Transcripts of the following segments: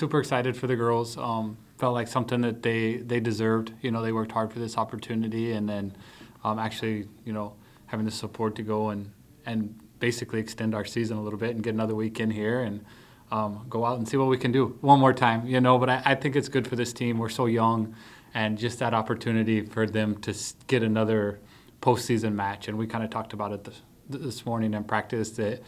Super excited for the girls. Felt like something that they deserved. They worked hard for this opportunity, and then actually, having the support to go and basically extend our season a little bit and get another week in here and go out and see what we can do one more time. But I think it's good for this team. We're so young, and just that opportunity for them to get another postseason match. And we kind of talked about it this morning in practice that,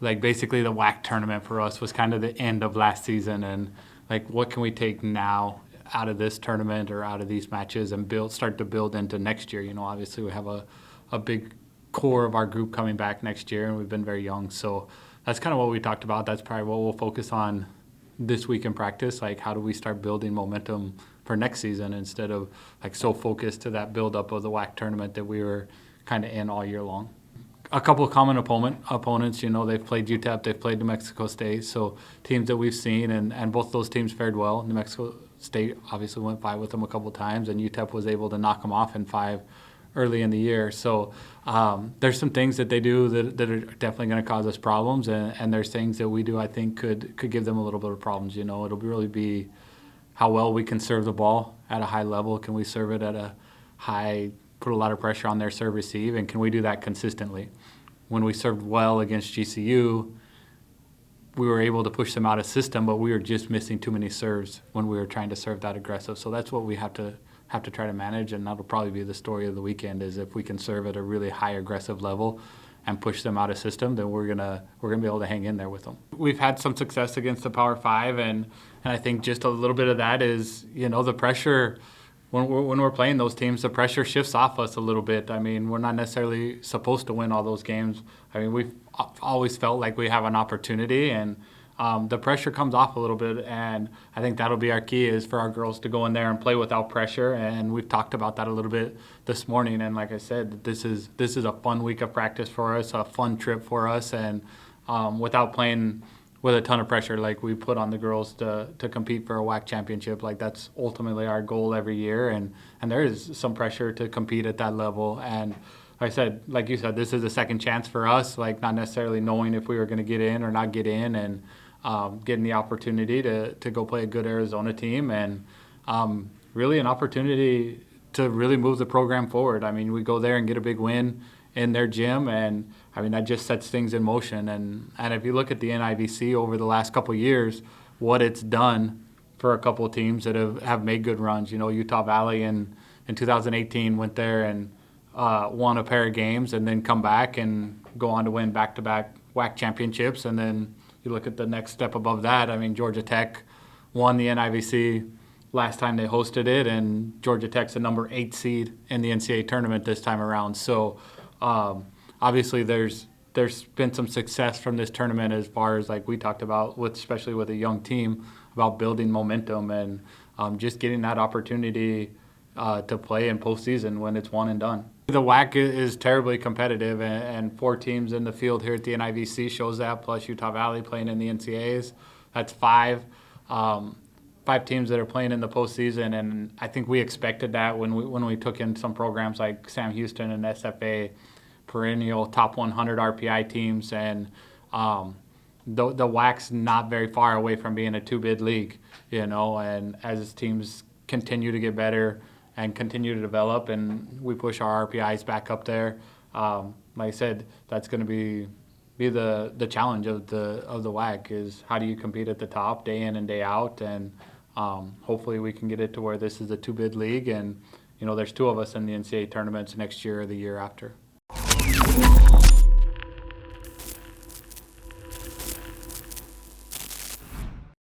like, basically the WAC tournament for us was kind of the end of last season, and like, what can we take now out of this tournament or out of these matches and start to build into next year. Obviously we have a big core of our group coming back next year, and we've been very young, so that's kind of what we talked about. That's probably what we'll focus on this week in practice. Like, how do we start building momentum for next season instead of like so focused to that buildup of the WAC tournament that we were kind of in all year long. A couple of common opponents, they've played UTEP, they've played New Mexico State, so teams that we've seen, and both those teams fared well. New Mexico State obviously went 5 with them a couple of times, and UTEP was able to knock them off in 5 early in the year. So there's some things that they do that are definitely going to cause us problems, and there's things that we do I think could give them a little bit of problems. It'll really be how well we can serve the ball at a high level. Can we serve it at a high, put a lot of pressure on their serve receive, and can we do that consistently? When we served well against GCU, we were able to push them out of system, but we were just missing too many serves when we were trying to serve that aggressive. So that's what we have to try to manage, and that'll probably be the story of the weekend, is if we can serve at a really high aggressive level and push them out of system, then we're gonna be able to hang in there with them. We've had some success against the Power 5, and I think just a little bit of that is, the pressure. When we're playing those teams, the pressure shifts off us a little bit. I mean, we're not necessarily supposed to win all those games. I mean, we've always felt like we have an opportunity, and the pressure comes off a little bit. And I think that'll be our key, is for our girls to go in there and play without pressure. And we've talked about that a little bit this morning. And like I said, this is a fun week of practice for us, a fun trip for us, and without playing with a ton of pressure like we put on the girls to compete for a WAC championship. Like, that's ultimately our goal every year, and there is some pressure to compete at that level. And like you said, this is a second chance for us, like not necessarily knowing if we were going to get in or not get in, and getting the opportunity to go play a good Arizona team, and really an opportunity to really move the program forward. I mean, we go there and get a big win in their gym, and I mean, that just sets things in motion. And if you look at the NIVC over the last couple of years, what it's done for a couple of teams that have made good runs. Utah Valley in 2018 went there and won a pair of games, and then come back and go on to win back-to-back WAC championships. And then you look at the next step above that. I mean, Georgia Tech won the NIVC last time they hosted it, and Georgia Tech's a number 8 seed in the NCAA tournament this time around. So obviously there's been some success from this tournament, as far as like we talked about, especially with a young team, about building momentum and just getting that opportunity to play in postseason when it's one and done. The WAC is terribly competitive, and 4 teams in the field here at the NIVC shows that, plus Utah Valley playing in the NCAAs. That's 5 teams that are playing in the postseason, and I think we expected that when we took in some programs like Sam Houston and SFA, perennial top 100 RPI teams, and the WAC's not very far away from being a 2-bid league, and as teams continue to get better and continue to develop, and we push our RPIs back up there, like I said, that's going to be the challenge of the WAC, is how do you compete at the top day in and day out, and hopefully we can get it to where this is a 2-bid league, and there's 2 of us in the NCAA tournaments next year or the year after.